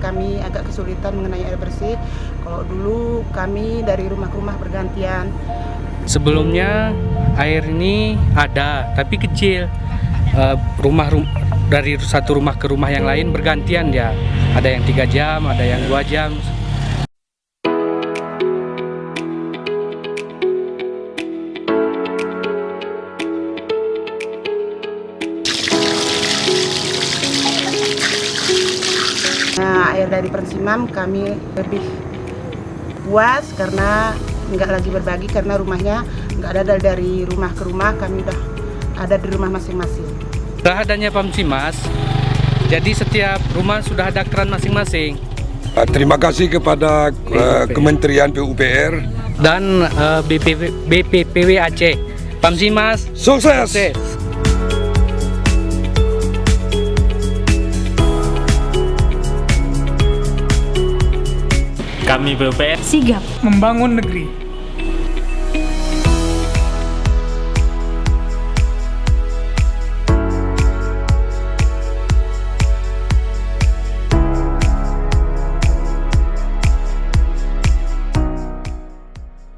kami agak kesulitan mengenai air bersih. Kalau dulu kami dari rumah ke rumah bergantian. Sebelumnya air ini ada, tapi kecil. Dari satu rumah ke rumah yang lain bergantian dia. Ada yang 3 jam, ada yang 2 jam. Nah, air dari Persimam kami lebih puas karena nggak lagi berbagi, karena rumahnya nggak ada dari rumah ke rumah, kami udah ada di rumah masing-masing. Setelah adanya Pamsimas, jadi setiap rumah sudah ada keran masing-masing. Terima kasih kepada Kementerian PUPR Dan BPPW Aceh. Pamsimas sukses. Kami PUPR sigap membangun negeri.